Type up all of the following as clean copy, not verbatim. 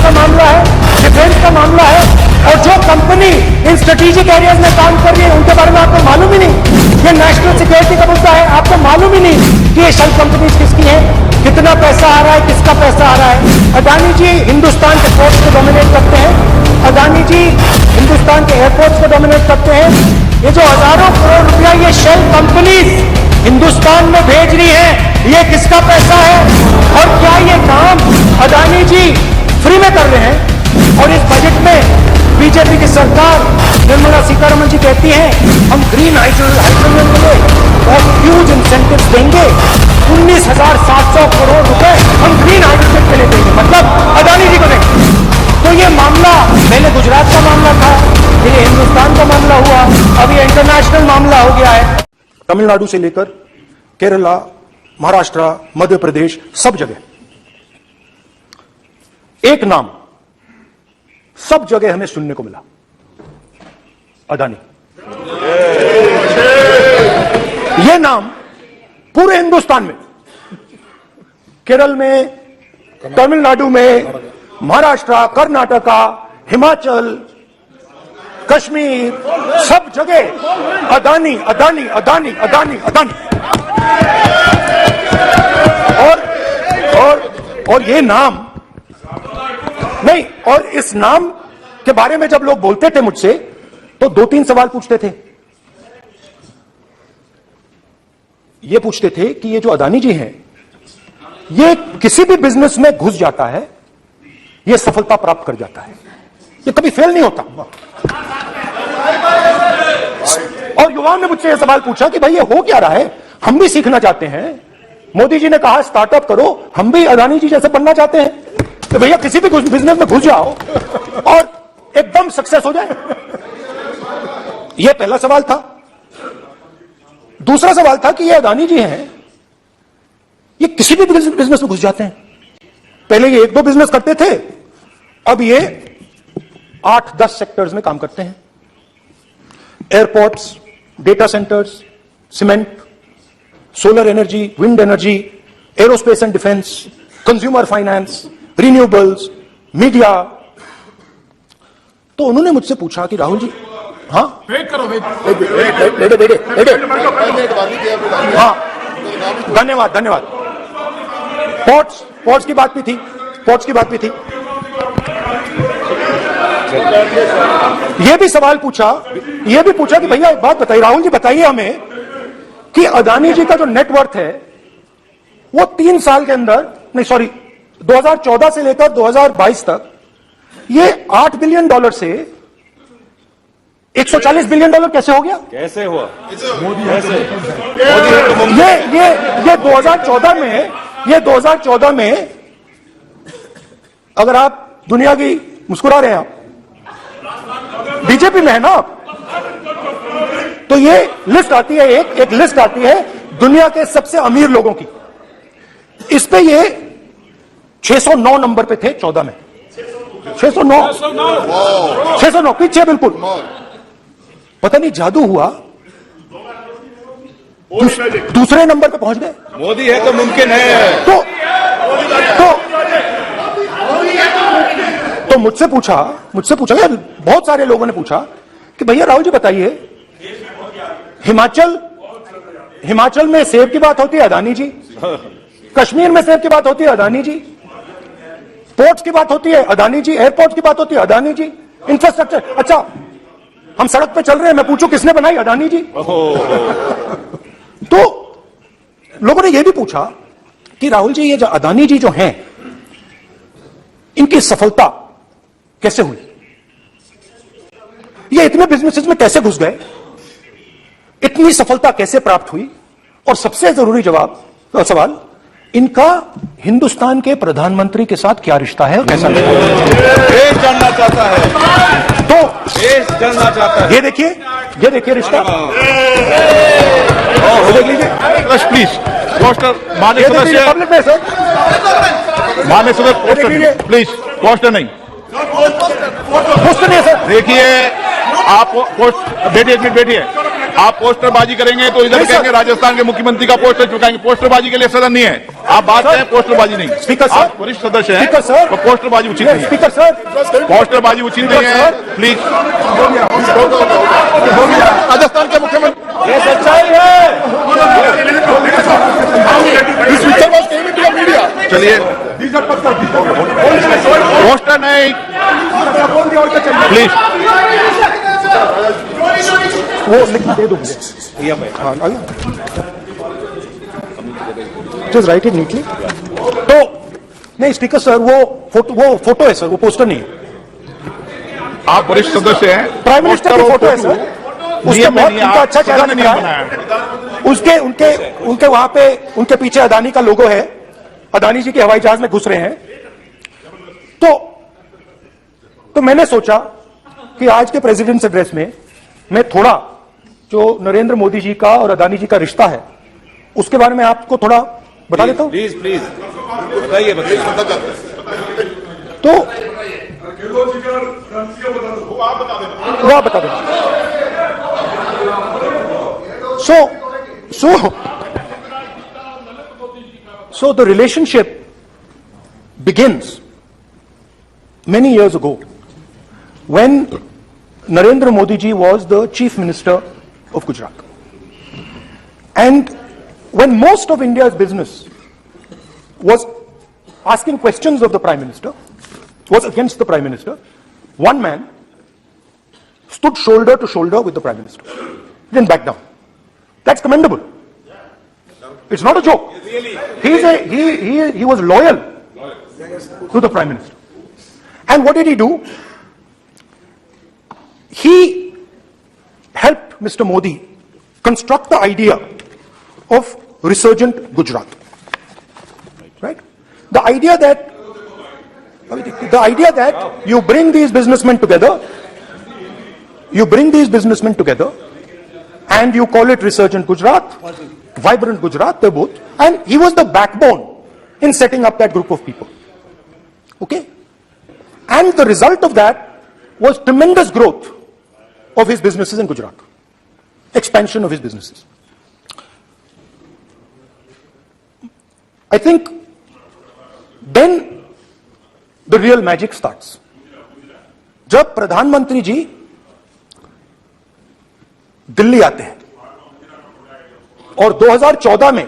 का मामला है, डिफेंस का मामला है, और जो कंपनी इन स्ट्रेटेजिक एरियाज में काम कर रही है उनके बारे में आपको मालूम ही नहीं। ये नेशनल सिक्योरिटी का मुद्दा है, आपको मालूम ही नहीं कि ये शेल कंपनीज किसकी है, कितना पैसा आ रहा है, किसका पैसा आ रहा है। अदानी जी हिंदुस्तान के पोर्ट्स को डोमिनेट करते हैं, अदानी जी हिंदुस्तान के एयरपोर्ट्स को डोमिनेट करते हैं। ये जो हजारों करोड़ रुपया ये शेल कंपनीज हिंदुस्तान में भेज रही है, ये किसका पैसा है? और क्या ये काम अदानी जी फ्री में कर रहे हैं? और इस बजट में बीजेपी की सरकार निर्मला सीतारमण जी कहती हैं हम ग्रीन हाइड्रोजन के लिए बहुत ह्यूज इंसेंटिव्स देंगे, 19,700 करोड़ रुपए हम ग्रीन हाइड्रोजन के लिए देंगे, मतलब अदानी जी को देंगे। तो ये मामला पहले गुजरात का मामला था, फिर ये हिंदुस्तान का मामला हुआ, अब ये इंटरनेशनल मामला हो गया है। तमिलनाडु से लेकर केरला, महाराष्ट्र, मध्य प्रदेश, सब जगह एक नाम सब जगह हमें सुनने को मिला, अदानी। यह नाम पूरे हिंदुस्तान में, केरल में, तमिलनाडु में, महाराष्ट्र, कर्नाटका, हिमाचल, कश्मीर, सब जगह अदानी अदानी अदानी अदानी अदानी। और ये नाम नहीं, और इस नाम के बारे में जब लोग बोलते थे मुझसे तो 2-3 सवाल पूछते थे। ये पूछते थे कि ये जो अदानी जी हैं ये किसी भी बिजनेस में घुस जाता है, ये सफलता प्राप्त कर जाता है, ये कभी फेल नहीं होता। और युवाओं ने मुझसे यह सवाल पूछा कि भाई ये हो क्या रहा है, हम भी सीखना चाहते हैं। मोदी जी ने कहा स्टार्टअप करो, हम भी अदानी जी जैसे बनना चाहते हैं। तो भैया किसी भी बिजनेस में घुस जाओ और एकदम सक्सेस हो जाए। यह पहला सवाल था। दूसरा सवाल था कि ये अदानी जी हैं, ये किसी भी बिजनेस में घुस जाते हैं। पहले ये 1-2 बिजनेस करते थे, अब ये 8-10 सेक्टर्स में काम करते हैं। Airports, data centres, cement, solar energy, wind energy, aerospace and defence, consumer finance, renewables, media. तो उन्होंने मुझसे पूछा कि राहुल जी, हाँ वेट करो, वेट हाँ, धन्यवाद। पोर्ट्स की बात भी थी, यह भी सवाल पूछा, यह भी पूछा कि भैया एक बात बताइए, राहुल जी बताइए हमें कि अदानी जी का जो नेटवर्थ है वो 3 साल के अंदर, नहीं सॉरी 2014 से लेकर 2022 तक ये $8 बिलियन से $140 बिलियन कैसे हो गया? कैसे हुआ? ये 2014 में अगर आप दुनिया की, मुस्कुरा रहे हैं आप, बीजेपी में है ना, तो ये लिस्ट आती है, एक लिस्ट आती है दुनिया के सबसे अमीर लोगों की। इस पे ये 609 नंबर पे थे 14 में, 609 पीछे बिल्कुल। पता नहीं जादू हुआ, दूसरे नंबर पे पहुंच गए। मोदी है तो मुमकिन है। तो मुझसे पूछा यार, बहुत सारे लोगों ने पूछा कि भैया राहुल जी बताइए, हिमाचल में सेब की बात होती है अदानी जी, कश्मीर में सेब की बात होती है अदानी जी, पोर्ट्स की बात होती है अदानी जी, एयरपोर्ट की बात होती है अदानी जी, इंफ्रास्ट्रक्चर, अच्छा हम सड़क पे चल रहे हैं, मैं पूछूं किसने बनाई? अदानी जी। तो लोगों ने यह भी पूछा कि राहुल जी ये जो अदानी जी जो हैं, इनकी सफलता कैसे हुई, ये इतने बिजनेसेस में कैसे घुस गए, इतनी सफलता कैसे प्राप्त हुई, और सबसे जरूरी सवाल, इनका हिंदुस्तान के प्रधानमंत्री के साथ क्या रिश्ता है और कैसा रिश्ता है? देश जानना चाहता है, तो देश जानना चाहता है। ये देखिए रिश्ता, देख लीजिए प्लीज। पोस्टर माननीय सदस्य, पब्लिक में सर, माननीय सदस्य पोस्टर प्लीज, पोस्टर नहीं सर। देखिए आप बैठिए, आप पोस्टरबाजी करेंगे तो इधर कहेंगे राजस्थान के मुख्यमंत्री का पोस्टर चुकाएंगे। पोस्टरबाजी के लिए सदन नहीं है। आप बात करें, पोस्टरबाजी नहीं। स्पीकर सर, आप वरिष्ठ सदस्य हैं, स्पीकर सर, तो पोस्टरबाजी उचित नहीं है। स्पीकर सर, पोस्टरबाजी उचित नहीं है, प्लीज। राजस्थान के मुख्यमंत्री, ये सच्चाई है। चलिए पोस्टर नहीं, प्लीज। वो लिख दे दो मुझे। Just right it neatly. तो नहीं स्पीकर सर, वो फोटो है सर, वो पोस्टर नहीं है। आप वरिष्ठ सदस्य हैं, प्राइम मिनिस्टर की फोटो है सर, उसके बहुत उनका अच्छा चेहरा दिख रहा है। उनके वहां पे उनके पीछे अदानी का लोगो है, अदानी जी के हवाई जहाज में घुस रहे हैं। तो मैंने सोचा कि आज के प्रेसिडेंट्स एड्रेस में मैं थोड़ा जो नरेंद्र मोदी जी का और अदानी जी का रिश्ता है उसके बारे में आपको थोड़ा बता देता हूं। प्लीज प्लीज बताइए बताइए। तो वो आप बता देना। So the relationship begins many years ago when Narendra Modi ji was the Chief Minister of Gujarat. And when most of India's business was asking questions of the Prime Minister, was against the Prime Minister, one man stood shoulder to shoulder with the Prime Minister. He didn't back down. That's commendable. It's not a joke. He was loyal to the Prime Minister. And what did he do? He helped Mr. Modi construct the idea of resurgent Gujarat. Right? The idea that you bring these businessmen together, and you call it resurgent Gujarat, vibrant Gujarat, they're both. And he was the backbone in setting up that group of people. Okay? And the result of that was tremendous growth of his businesses in Gujarat. Expansion of his businesses. I think then the real magic starts. जब प्रधानमंत्री जी दिल्ली आते हैं और 2014 में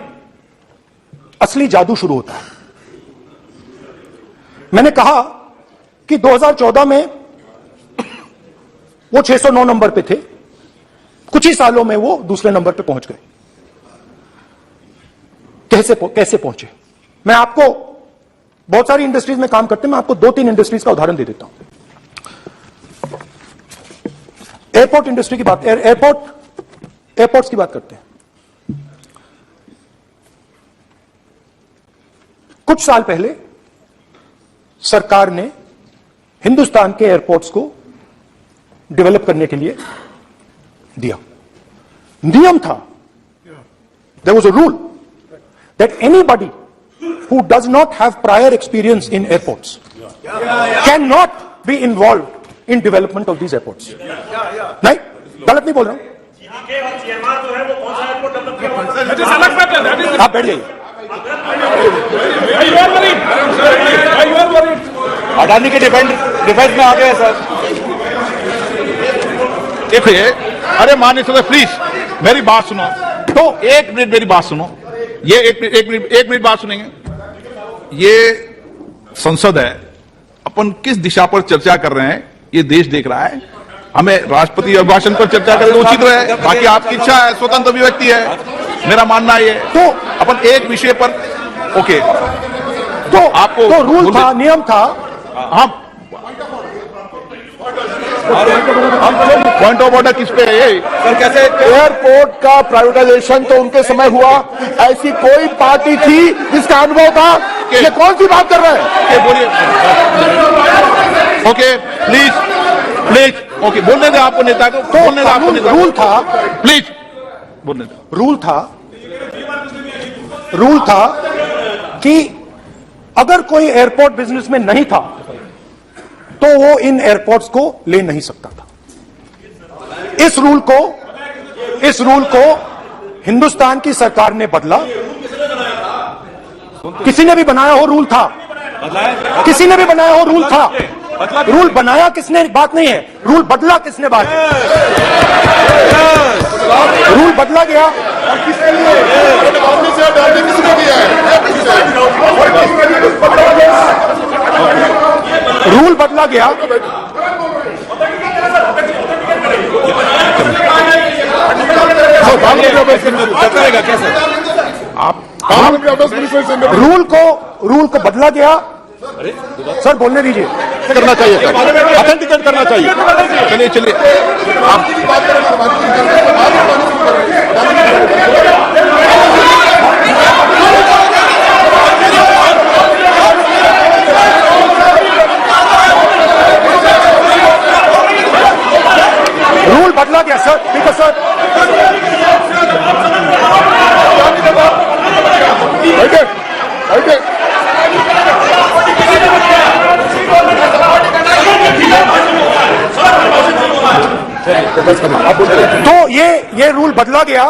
असली जादू शुरू होता है। मैंने कहा कि 2014 में वो 609 नंबर पे थे, कुछ ही सालों में वो दूसरे नंबर पे पहुंच गए। कैसे पहुंचे? मैं आपको, बहुत सारी इंडस्ट्रीज में काम करते हैं, मैं आपको 2-3 इंडस्ट्रीज का उदाहरण दे देता हूं। एयरपोर्ट इंडस्ट्री की बात, एयरपोर्ट्स की बात करते हैं। कुछ साल पहले सरकार ने हिंदुस्तान के एयरपोर्ट्स को डेवलप करने के लिए दिया। नियम था, there was a rule that anybody who does not have prior experience in airports cannot be involved in development of these airports. नहीं, गलत नहीं बोल रहा हूं। आप बैठ जाइए। अडानी के डिफेंस में आ गए सर। देखिए, अरे माननीय सदस्य प्लीज मेरी बात सुनो। तो एक मिनट मेरी बात सुनो। ये एक मिनट बात सुनेंगे। ये संसद है, अपन किस दिशा पर चर्चा कर रहे हैं ये देश देख रहा है। हमें राष्ट्रपति अभिभाषण पर चर्चा करें तो उचित रहे, बाकी आपकी इच्छा है, स्वतंत्र अभिव्यक्ति है। मेरा मानना ये तो अपन एक विषय पर ओके, तो आपको तो रूल था, नियम था। हम पॉइंट ऑफ ऑर्डर किस पे है ये? सर कैसे एयरपोर्ट का प्राइवेटाइजेशन तो उनके समय हुआ, ऐसी कोई पार्टी थी जिसका अनुभव था? ये कौन सी बात कर रहे हैं? बोलिए। ओके प्लीज ओके, बोलने दे आपको नेता को, बोलने दे आपको नेता को। रूल था, प्लीज बोलने दे। रूल था कि अगर कोई एयरपोर्ट बिजनेस में नहीं था तो वो इन एयरपोर्ट्स को ले नहीं सकता था। इस रूल को हिंदुस्तान की सरकार ने बदला किसी ने भी बनाया हो रूल था, किसी ने भी बनाया हो रूल था, रूल बनाया किसने बात नहीं है, रूल बदला किसने बात है। रूल बदला गया और किसके लिए रूल बदला गया। करेगा कैसे रूल को बदला गया। सर बोलने दीजिए। करना चाहिए सर, ऑथेंटिकेट करना चाहिए। चलिए चलिए रूल बदला गया सर, ठीक है सर। तो ये रूल बदला गया।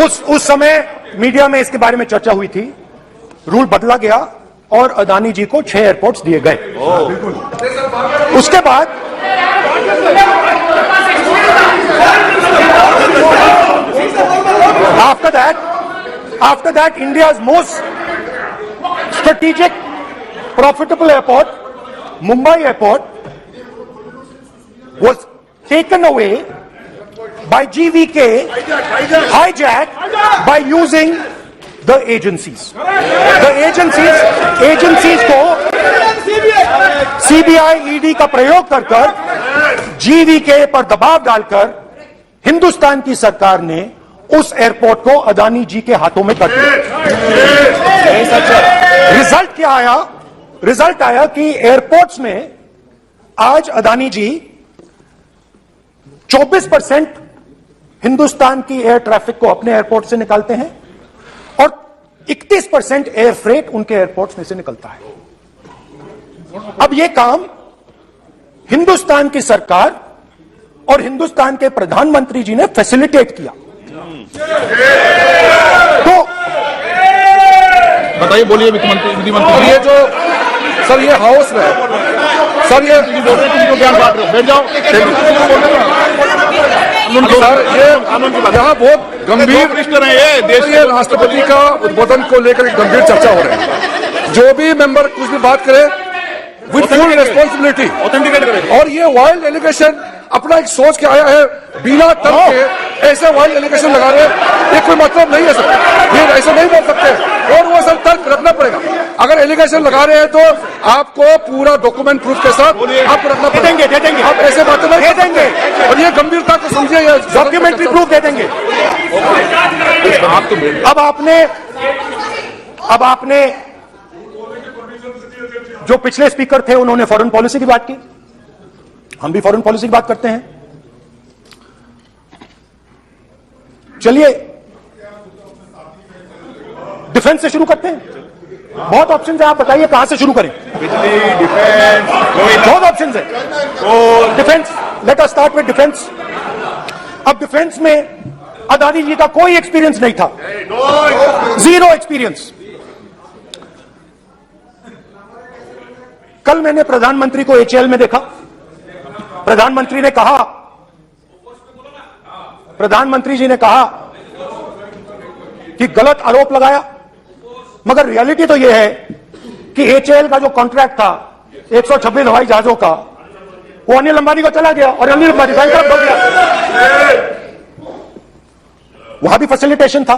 उस समय मीडिया में इसके बारे में चर्चा हुई थी। रूल बदला गया और अदानी जी को 6 एयरपोर्ट्स दिए गए। उसके बाद after that India's most strategic profitable airport, Mumbai airport, was taken away by GVK, hijacked by using the agencies. The agencies को CBI, ED का प्रयोग कर GVK पर दबाव डालकर हिंदुस्तान की सरकार ने उस एयरपोर्ट को अदानी जी के हाथों में कर दिया। रिजल्ट क्या आया? रिजल्ट आया कि एयरपोर्ट्स में आज अदानी जी 24% हिंदुस्तान की एयर ट्रैफिक को अपने एयरपोर्ट से निकालते हैं और 31% एयर फ्रेट उनके एयरपोर्ट्स में से निकलता है। अब यह काम हिंदुस्तान की सरकार और हिंदुस्तान के प्रधानमंत्री जी ने फैसिलिटेट किया। तो बताइए, बोलिए विधि मंत्री। ये जो सर ये हाउस में सर ये बोल रहे हैं, ज्ञान बांट रहे हो, बैठ जाओ। सर ये यहाँ बहुत गंभीर मिनिस्टर हैं ये देश ये राष्ट्रपति का उद्बोधन को लेकर एक गंभीर चर्चा हो रही है। जो भी मेंबर कुछ भी बात करे विद फुल रिस्पॉन्सिबिलिटी ऑथेंटिकेट करें। और ये वाइल्ड एलिगेशन अपना एक सोच के आया है, बिना तर्क के ऐसे वाइल्ड एलिगेशन लगा रहे हैं, ये कोई मतलब नहीं है सर। ये ऐसे नहीं बोल सकते और वो सर तर्क रखना पड़ेगा। अगर एलिगेशन लगा रहे हैं तो आपको पूरा डॉक्यूमेंट प्रूफ के साथ आपको रखना पड़ेगा। दे देंगे आप ऐसे बातें नहीं दे देंगे और ये गंभीरता को समझिए। डॉक्यूमेंट्री प्रूफ दे देंगे। अब आपने जो पिछले स्पीकर थे उन्होंने फॉरेन पॉलिसी की बात की, हम भी फॉरेन पॉलिसी की बात करते हैं। चलिए डिफेंस से शुरू करते हैं। बहुत ऑप्शन है, आप बताइए कहां से शुरू करें। बिजली, डिफेंस, बहुत ऑप्शन है। Defence, let us start with defence. अब डिफेंस में अदानी जी का कोई एक्सपीरियंस नहीं था, जीरो एक्सपीरियंस। कल मैंने प्रधानमंत्री को HAL में देखा। प्रधानमंत्री जी ने कहा कि गलत आरोप लगाया, मगर रियलिटी तो यह है कि HAL का जो कॉन्ट्रैक्ट था 126 हवाई जहाजों का, वो अनिल अंबानी को चला गया और अनिल अंबानी बैंकरप्ट हो गया। वहां भी फैसिलिटेशन था।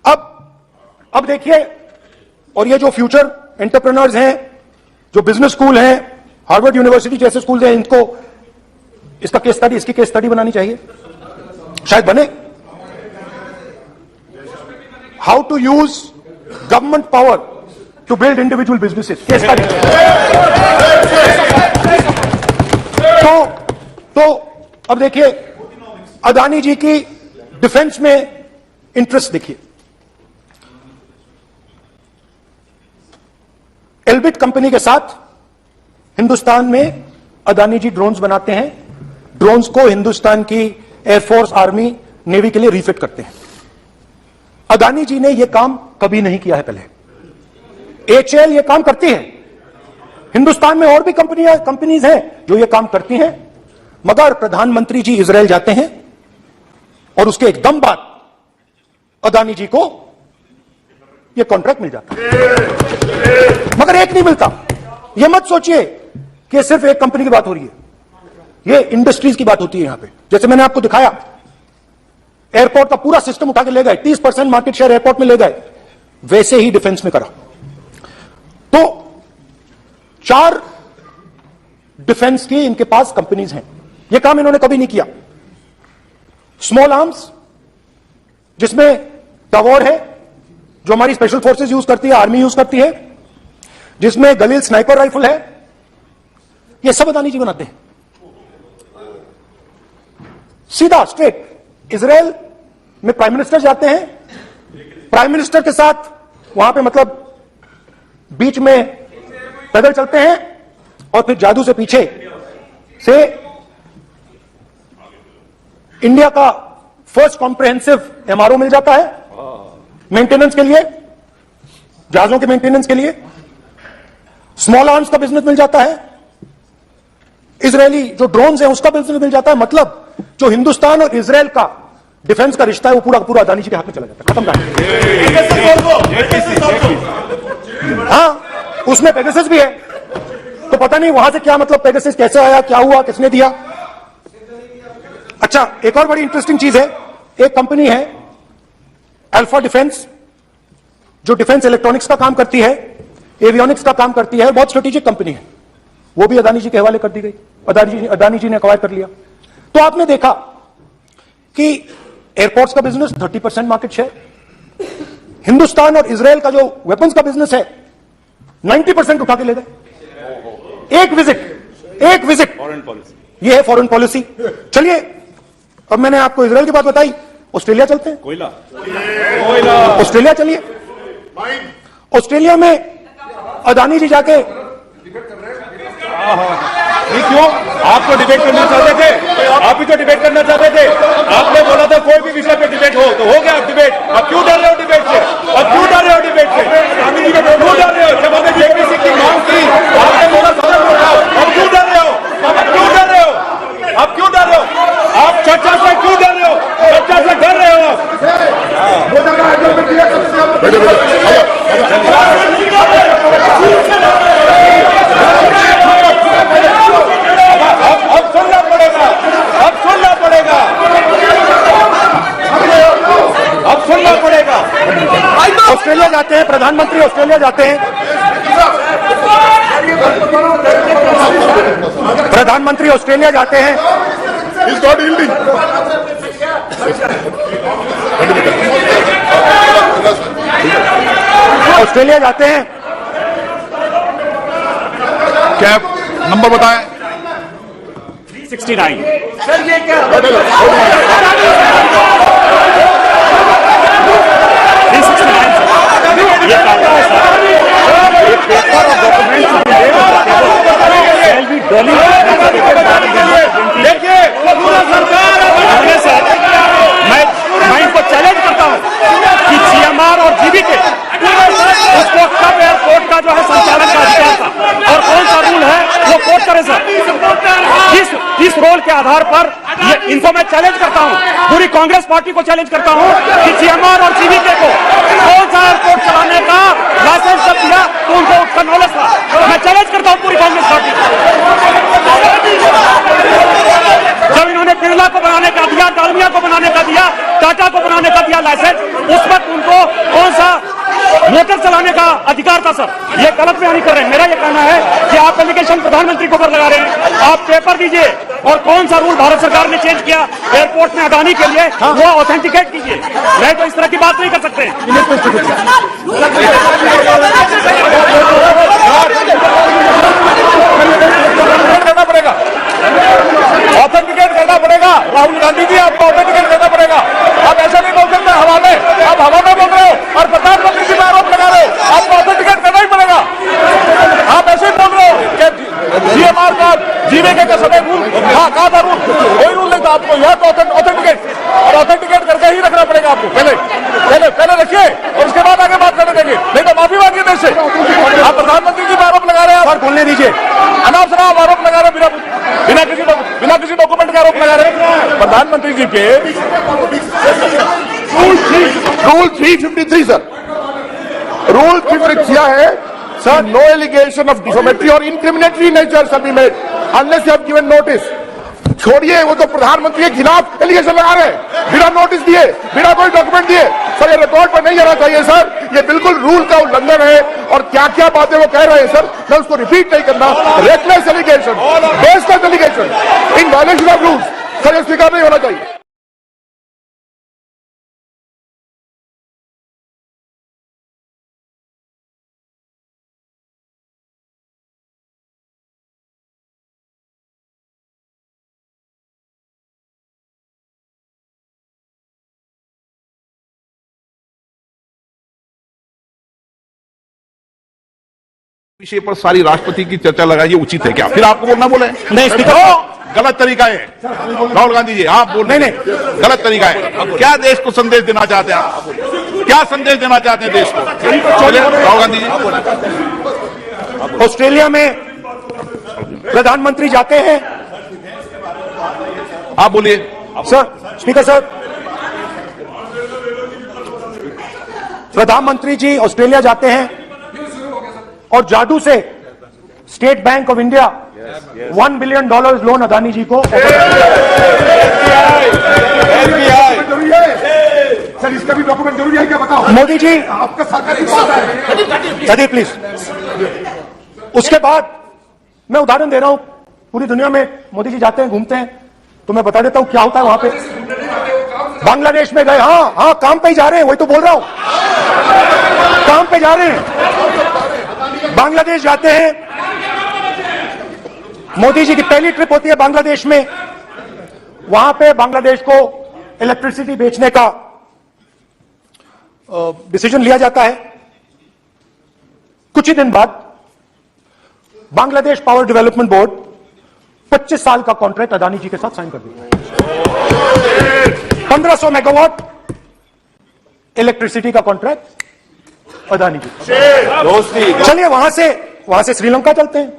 अब देखिए, और ये जो फ्यूचर एंटरप्रेन्योर्स हैं, जो बिजनेस स्कूल हैं, हार्वर्ड यूनिवर्सिटी जैसे स्कूल हैं, इनको इसका केस स्टडी, इसकी केस स्टडी बनानी चाहिए, शायद बने। How to use government power to build individual businesses, case study. तो अब देखिए, अदानी जी की डिफेंस में इंटरेस्ट देखिए। एल्बिट कंपनी के साथ हिंदुस्तान में अदानी जी ड्रोन्स बनाते हैं। ड्रोन्स को हिंदुस्तान की एयरफोर्स, आर्मी, नेवी के लिए रिफिट करते हैं। अदानी जी ने यह काम कभी नहीं किया है पहले। एचएल ये काम करती है, हिंदुस्तान में और भी कंपनीज हैं जो ये काम करती हैं, मगर प्रधानमंत्री जी इजराइल जाते हैं और उसके एकदम बाद अदानी जी को ये कॉन्ट्रैक्ट मिल जाता है, मगर एक नहीं मिलता। ये मत सोचिए कि सिर्फ एक कंपनी की बात हो रही है, ये इंडस्ट्रीज की बात होती है यहां पे। जैसे मैंने आपको दिखाया, एयरपोर्ट का पूरा सिस्टम उठा के ले गए, 30% मार्केट शेयर एयरपोर्ट में ले गए, वैसे ही डिफेंस में करा। तो 4 डिफेंस की इनके पास कंपनीज हैं, यह काम इन्होंने कभी नहीं किया। स्मॉल आर्म्स, जिसमें टवॉर है जो हमारी स्पेशल फोर्सेस यूज करती है, आर्मी यूज करती है, जिसमें गलील स्नाइपर राइफल है, यह सब अदानी जी बनाते हैं। सीधा स्ट्रेट इजराइल में प्राइम मिनिस्टर जाते हैं, प्राइम मिनिस्टर के साथ वहां पे मतलब बीच में पैदल चलते हैं और फिर जादू से पीछे से इंडिया का फर्स्ट कॉम्प्रिहेंसिव एमआरओ मिल जाता है मेंटेनेंस के लिए, जहाजों के मेंटेनेंस के लिए। स्मॉल आर्म्स का बिजनेस मिल जाता है, इजरायली जो ड्रोन्स हैं उसका बिजनेस मिल जाता है। मतलब जो हिंदुस्तान और इजराइल का डिफेंस का रिश्ता है वो पूरा पूरा अदानी जी के हाथ में चला जाता है, खत्म कर। हाँ, उसमें पेगासस भी है, तो पता नहीं वहां से क्या मतलब पेगासस कैसे आया, क्या हुआ, किसने दिया। अच्छा, एक और बड़ी इंटरेस्टिंग चीज है, एक कंपनी है अल्फा डिफेंस, जो डिफेंस इलेक्ट्रॉनिक्स का काम करती है, एवियोनिक्स का काम करती है, बहुत स्ट्रेटेजिक कंपनी है, वो भी अदानी जी के हवाले कर दी गई, अदानी जी ने एक्वायर कर लिया। तो आपने देखा कि एयरपोर्ट्स का बिजनेस 30% मार्केट शेयर, हिंदुस्तान और इजराइल का जो वेपन्स का बिजनेस है 90% उठा के ले गए। एक विजिट फॉरेन पॉलिसी, ये है फॉरेन पॉलिसी। चलिए, अब मैंने आपको इजराइल की बात बताई, ऑस्ट्रेलिया चलते हैं। कोयला, ऑस्ट्रेलिया चलिए, ऑस्ट्रेलिया में अदानी जी जाके ये क्यों? आप तो डिबेट करना चाहते थे, आप ही तो डिबेट करना चाहते थे। आपने बोला था कोई भी विषय पे डिबेट हो तो हो गया डिबेट। अब क्यों डर रहे हो डिबेट से? अब क्यों डर रहे हो डिबेट से? क्यों डर रहे हो? जब हमने जेपीसी की मांग की, आपने बोला सदन में उठाओ। अब क्यों डर रहे हो? अब क्यों डर रहे हो? अब क्यों डर रहे हो? आप चर्चा से क्यों डर रहे हो? चर्चा से डर रहे हो? अब सुनना पड़ेगा, अब सुनना पड़ेगा, अब सुनना पड़ेगा। ऑस्ट्रेलिया जाते हैं, प्रधानमंत्री ऑस्ट्रेलिया जाते हैं, प्रधानमंत्री ऑस्ट्रेलिया जाते हैं। ऑस्ट्रेलिया जाते हैं, क्या नंबर बताएं? 369। सर ये क्या? 369 ये काटा है सर, ये पेपर और डॉक्यूमेंट्स देखिए पूरा सरकार सर, मैं इनको चैलेंज करता हूँ कि सीएमआर और जीबी के उसको कब एयरपोर्ट का जो है संचालन का अधिकार था और कौन सा रूल है वो कोर्ट करे सर। इस रोल के आधार पर ये इनको मैं चैलेंज करता हूँ, पूरी कांग्रेस पार्टी को चैलेंज करता हूँ कि सीएमआर और जीबीके को कौन सा एयरपोर्ट चलाने का लाइसेंस जब दिया तो उनको उसका नॉलेज था। मैं चैलेंज करता हूँ पूरी कांग्रेस पार्टी को। जब इन्होंने बिरला को बनाने का दिया, डालमिया को बनाने का दिया, टाटा को बनाने का दिया लाइसेंस, उस वक्त उनको कौन सा मोटर चलाने का अधिकार था सर? ये गलत बयानी कर रहे हैं। मेरा ये कहना है कि आप एलिगेशन प्रधानमंत्री को ऊपर लगा रहे हैं, आप पेपर दीजिए और कौन सा रूल भारत सरकार ने चेंज किया एयरपोर्ट में अदानी के लिए वो ऑथेंटिकेट कीजिए। नहीं तो इस तरह की बात नहीं कर सकते। करना पड़ेगा, ऑथेंटिकेट करना पड़ेगा। राहुल गांधी जी आपको ऑथेंटिकेट करना पड़ेगा। आप ऐसा नहीं बोल सकते हवा में, आप हवा में बोल रहे हो और प्रधानमंत्री जी पर आरोप लगा रहे हो। आपको ऑथेंटिकेट करना ही पड़ेगा। आप ऐसे बोल रहे हो कि सीएमआर का जीवीके का समय रूल कहा था, रूल कोई रूल नहीं था। आपको यह तो ऑथेंटिकेट और ऑथेंटिकेट करके ही रखना पड़ेगा आपको। पहले रखिए और उसके बाद आगे बात करने देंगे, नहीं तो माफी मांगिए देश से। आप प्रधानमंत्री जी पर आरोप लगा रहे हैं, सर बोलने दीजिए। अनाप शनाप आरोप लगा रहे हैं, बिना किसी डॉक्यूमेंट का आरोप लगा रहे हैं प्रधानमंत्री जी पे। रूल 353 सर, रूल 353 किया है sir, no allegation of defamatory और incriminatory nature shall be made unless you have given notice. छोड़िए, वो तो प्रधानमंत्री के खिलाफ एलिगेशन लगा रहे हैं बिना नोटिस दिए, बिना कोई डॉक्यूमेंट दिए। सर ये रिकॉर्ड पर नहीं जाना चाहिए सर, ये बिल्कुल रूल का उल्लंघन है। और क्या क्या बातें वो कह रहे हैं सर, मैं उसको रिपीट नहीं करना। Reckless allegation, baseless allegation, in violation of rules, sir ये स्वीकार नहीं होना चाहिए। विषय पर सारी राष्ट्रपति की चर्चा लगाइए, उचित है क्या? फिर आपको बोलना बोले नहीं, स्पीकर गलत तरीका है। राहुल गांधी जी आप बोल नहीं, गलत तरीका है। क्या देश को संदेश देना चाहते हैं आप? क्या संदेश देना चाहते हैं देश को? राहुल गांधी जी ऑस्ट्रेलिया में प्रधानमंत्री जाते हैं। आप बोलिए सर, स्पीकर सर, प्रधानमंत्री जी ऑस्ट्रेलिया जाते हैं और जादू से State Bank of India $1 billion loan Adani ji को। सर इसका भी डॉक्यूमेंट जरूरी है क्या, बताओ? मोदी जी आपका सरकारी बात है। दादी प्लीज। उसके बाद मैं उदाहरण दे रहा हूं, पूरी दुनिया में मोदी जी जाते हैं, घूमते हैं, तो मैं बता देता हूं क्या होता है वहां पे। बांग्लादेश में गए, हाँ काम पे ही जा रहे हैं, वही तो बोल रहा हूं, काम पे जा रहे हैं। बांग्लादेश जाते हैं, मोदी जी की पहली ट्रिप होती है बांग्लादेश में। वहां पे बांग्लादेश को इलेक्ट्रिसिटी बेचने का डिसीजन लिया जाता है। कुछ ही दिन बाद बांग्लादेश पावर डेवलपमेंट बोर्ड 25 साल का कॉन्ट्रैक्ट अदानी जी के साथ साइन कर देता है। 1500 मेगावाट इलेक्ट्रिसिटी का कॉन्ट्रैक्ट अदानी जी। चलिए वहां से श्रीलंका चलते हैं।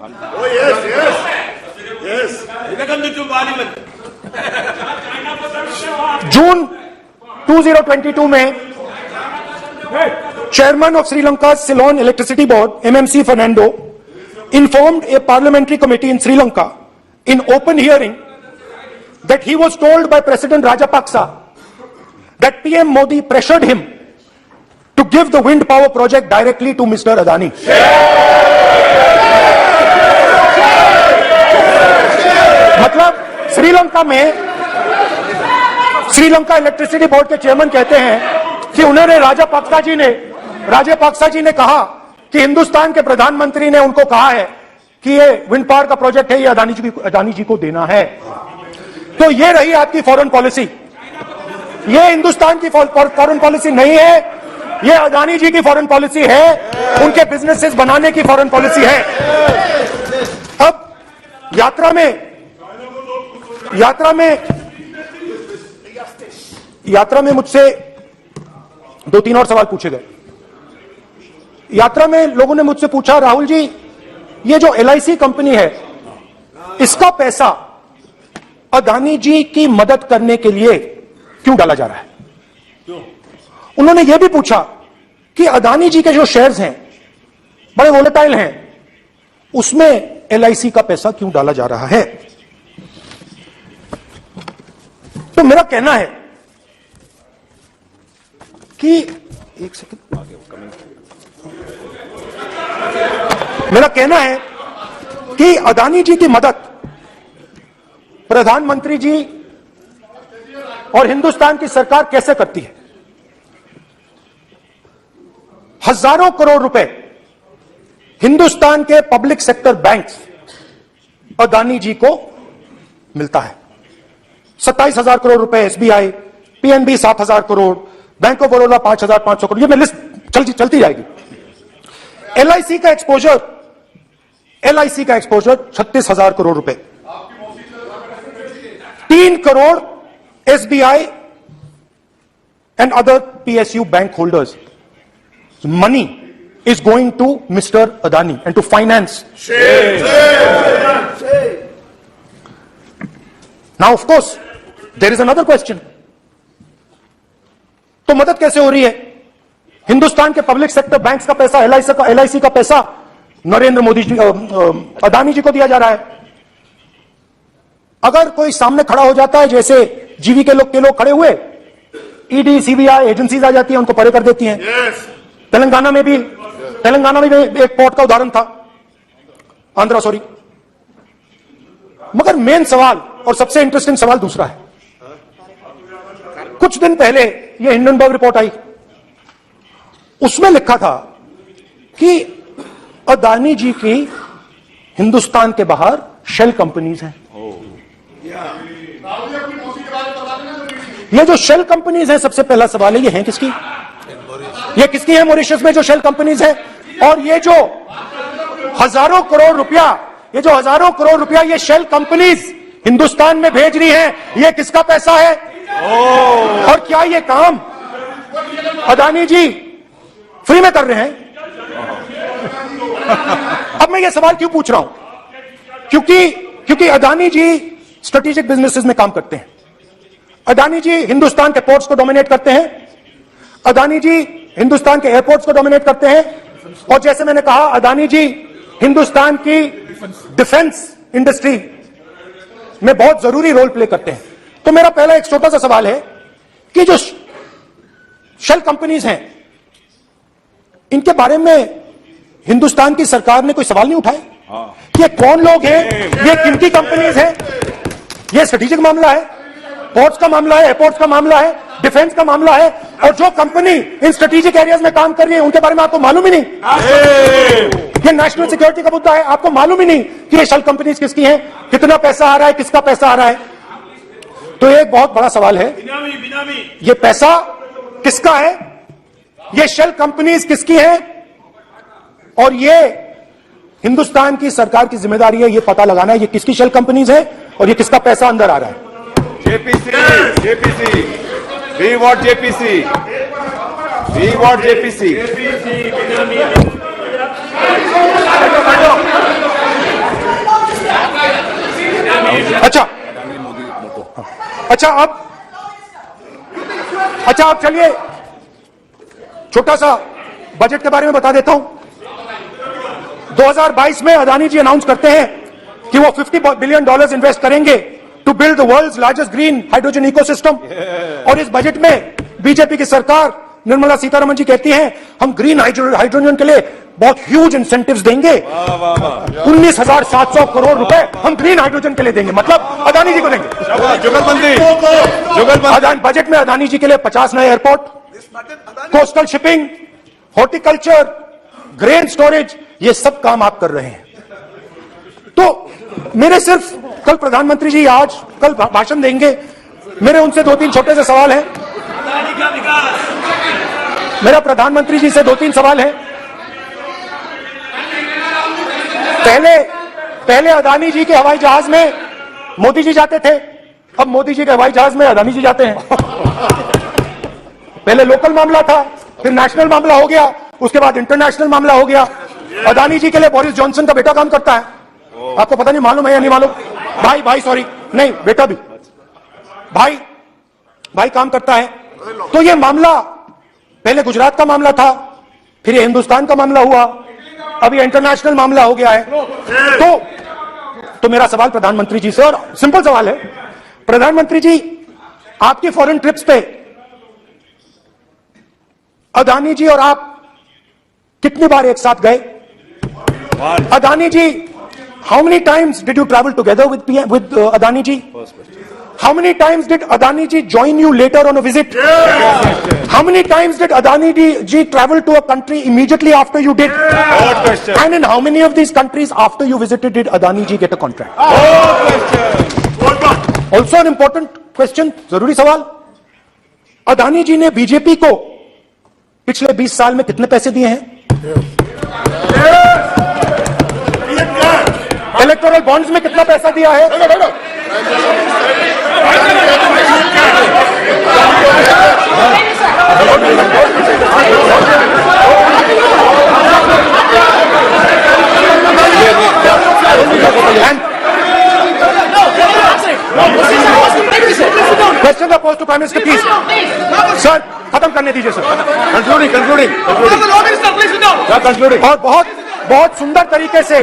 जून 2022 में chairman of Sri Lanka's Ceylon Electricity Board, MMC Fernando, informed a parliamentary committee in Sri Lanka in open hearing that he was told by President Rajapaksa that PM Modi pressured him to give the wind power project directly to Mr. Adani. मतलब Sri Lanka electricity board के chairman कहते हैं कि उन्होंने राजापाक्सा जी ने कहा कि हिंदुस्तान के प्रधानमंत्री ने उनको कहा है कि ये विंड पावर का प्रोजेक्ट है, ये अदानी जी को देना है। तो ये रही आपकी फॉरेन पॉलिसी। ये हिंदुस्तान की फॉरेन पॉलिसी नहीं है, ये अदानी जी की फॉरेन पॉलिसी है, उनके बिजनेसेस बनाने की फॉरेन पॉलिसी है। अब यात्रा में मुझसे 2-3 और सवाल पूछे गए। यात्रा में लोगों ने मुझसे पूछा, राहुल जी ये जो LIC कंपनी है, इसका पैसा अदानी जी की मदद करने के लिए क्यों डाला जा रहा है? उन्होंने यह भी पूछा कि अदानी जी के जो शेयर्स हैं बड़े वोलेटाइल हैं, उसमें LIC का पैसा क्यों डाला जा रहा है? तो मेरा कहना है कि एक सेकंड, मेरा कहना है कि अदानी जी की मदद प्रधानमंत्री जी और हिंदुस्तान की सरकार कैसे करती है? हजारों करोड़ रुपए हिंदुस्तान के public sector banks Adani ji को मिलता है। 27,000 करोड़ रुपए SBI, PNB 7,000 crore, bank of Baroda 5,500 crore, ये मैं लिस्ट चलती जाएगी। LIC का एक्सपोजर 36,000 करोड़ रुपए, 3 crore SBI and other PSU bank holders. Money is going to Mr. Adani and to finance. Now, of course, there is another question. तो मदद कैसे हो रही है? हिंदुस्तान के पब्लिक सेक्टर बैंक्स का पैसा, LIC का पैसा नरेंद्र मोदी जी, अदानी जी को दिया जा रहा है. अगर कोई सामने खड़ा हो जाता है, जैसे जीवी के लोग खड़े हुए, ईडी, सीबीआई एजेंसीज आ जाती है, उनको परे कर देती हैं. तेलंगाना में भी एक पोर्ट का उदाहरण था, आंध्रा, सॉरी. मगर मेन सवाल और सबसे इंटरेस्टिंग सवाल दूसरा है. कुछ दिन पहले ये हिंडनबर्ग रिपोर्ट आई, उसमें लिखा था कि अदानी जी की हिंदुस्तान के बाहर शेल कंपनीज हैं. ये जो शेल कंपनीज हैं, सबसे पहला सवाल है, ये हैं किसकी? ये किसकी है मॉरिशस में जो शेल कंपनीज है? और ये जो हजारों करोड़ रुपया ये शेल कंपनीज हिंदुस्तान में भेज रही हैं, ये किसका पैसा है? और क्या ये काम अदानी जी फ्री में कर रहे हैं? अब मैं ये सवाल क्यों पूछ रहा हूं? क्योंकि अदानी जी स्ट्रेटेजिक बिजनेसेस में काम करते हैं. अदानी जी हिंदुस्तान के पोर्ट्स को डोमिनेट करते हैं. अदानी जी हिंदुस्तान के एयरपोर्ट्स को डोमिनेट करते हैं. और जैसे मैंने कहा, अदानी जी हिंदुस्तान की डिफेंस इंडस्ट्री में बहुत जरूरी रोल प्ले करते हैं. तो मेरा पहला एक छोटा सा सवाल है कि जो शेल कंपनीज हैं, इनके बारे में हिंदुस्तान की सरकार ने कोई सवाल नहीं उठाए? ये कौन लोग हैं? ये किनकी कंपनीज हैं? ये स्ट्रेटेजिक मामला है, पोर्ट्स का मामला है, एयरपोर्ट्स का मामला है, डिफेंस का मामला है. और जो कंपनी इन स्ट्रेटेजिक एरियाज में काम कर रही है, उनके बारे में आपको मालूम ही नहीं. ये नेशनल सिक्योरिटी का मुद्दा है, आपको मालूम ही नहीं कि ये शेल कंपनीज किसकी हैं, कितना पैसा आ रहा है, किसका पैसा आ रहा है. तो एक बहुत बड़ा सवाल है, ये पैसा किसका है? ये शेल कंपनीज किसकी हैं? और ये हिंदुस्तान की सरकार की जिम्मेदारी है ये पता लगाना है ये किसकी शेल कंपनीज है और ये किसका पैसा अंदर आ रहा है. JPC, we want JPC. अच्छा अब चलिए छोटा सा बजट के बारे में बता देता हूं. 2022 में अदानी जी अनाउंस करते हैं कि वो $50 बिलियन इन्वेस्ट करेंगे to build the world's largest green hydrogen ecosystem. और इस बजट में बीजेपी की सरकार निर्मला सीतारमण जी कहती हैं हम ग्रीन हाइड्रोजन के लिए बहुत ह्यूज इंसेंटिव्स देंगे. 19,700 करोड़ रुपए हम ग्रीन हाइड्रोजन के लिए देंगे, मतलब अदानी जी को देंगे. बजट में अदानी जी के लिए 50 नए airport, coastal shipping, horticulture, grain storage, ये सब काम आप कर रहे हैं. तो मेरे सिर्फ कल प्रधानमंत्री जी कल भाषण देंगे, मेरे उनसे 2-3 छोटे से सवाल हैं. मेरा प्रधानमंत्री जी से 2-3 सवाल हैं. पहले अदानी जी के हवाई जहाज में मोदी जी जाते थे, अब मोदी जी के हवाई जहाज में अदानी जी जाते हैं. पहले लोकल मामला था, फिर नेशनल मामला हो गया, उसके बाद इंटरनेशनल मामला हो गया. अदानी जी के लिए बोरिस जॉनसन का बेटा काम करता है. आपको पता नहीं मालूम है या नहीं मालूम? भाई सॉरी, नहीं बेटा भी, भाई काम करता है. तो ये मामला पहले गुजरात का मामला था, फिर ये हिंदुस्तान का मामला हुआ, अभी इंटरनेशनल मामला हो गया है. तो मेरा सवाल प्रधानमंत्री जी से, और सिंपल सवाल है, प्रधानमंत्री जी आपकी फॉरेन ट्रिप्स पे अदानी जी और आप कितनी बार एक साथ गए? अदानी जी, how many times did you travel together with Adani ji? How many times did Adani ji join you later on a visit? How many times did Adani ji travel to a country immediately after you did? And in how many of these countries after you visited did Adani ji get a contract? Also an important question, जरूरी सवाल, अदानी जी ने BJP को पिछले 20 साल में कितने पैसे दिए हैं? इलेक्टोरल बॉन्ड्स में कितना पैसा दिया है? Question oppose to prime minister please sir, खत्म करने दीजिए सर। कंक्लूडिंग कंक्लूडिंग और बहुत बहुत सुंदर तरीके से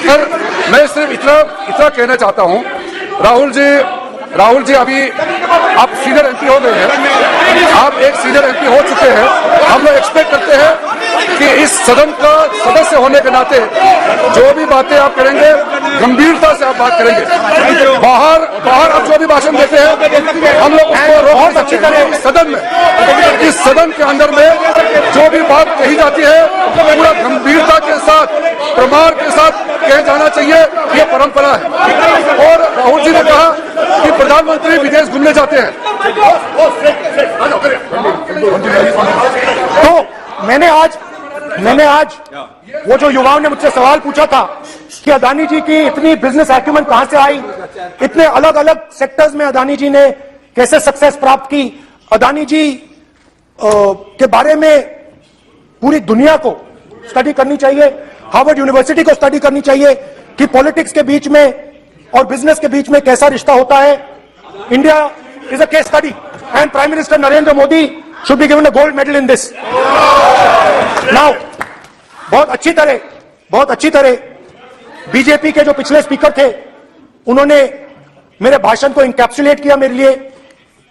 सर, मैं सिर्फ इतना कहना चाहता हूं, राहुल जी अभी आप सीनियर एमपी हो गए हैं, आप एक सीनियर एमपी हो चुके हैं। हम लोग एक्सपेक्ट करते हैं कि इस सदन का सदस्य होने के नाते जो भी बातें आप करेंगे गंभीरता से आप बात करेंगे। बाहर आप जो भी भाषण देते हैं हम लोग उसको बहुत अच्छी तरह इस सदन के अंदर में जो भी बात कही जाती है पूरा गंभीरता के साथ प्रमाण के साथ कह जाना चाहिए, ये परंपरा है। और राहुल जी ने कहा कि प्रधानमंत्री विदेश घूमने जाते हैं, तो मैंने आज वो जो युवाओं ने मुझसे सवाल पूछा था कि अदानी जी की इतनी बिजनेस एक्यूमेंट कहां से आई, इतने अलग अलग सेक्टर्स में अदानी जी ने कैसे सक्सेस प्राप्त की, अदानी जी के बारे में पूरी दुनिया को स्टडी करनी चाहिए, हार्वर्ड यूनिवर्सिटी को स्टडी करनी चाहिए कि पॉलिटिक्स के बीच में और बिजनेस के बीच में कैसा रिश्ता होता है। India is a case study and prime minister Narendra Modi should be given a gold medal in this. Now बहुत अच्छी तरह बीजेपी के जो पिछले स्पीकर थे उन्होंने मेरे भाषण को इंकैप्सुलेट किया मेरे लिए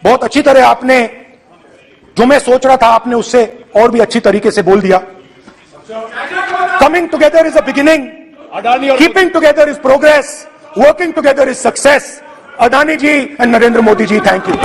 बहुत अच्छी तरह। आपने जो मैं सोच रहा था आपने उससे और भी अच्छी तरीके से बोल दिया। Coming together is a beginning. Keeping together is progress. Working together is success. Adani ji and Narendra Modi ji, thank you.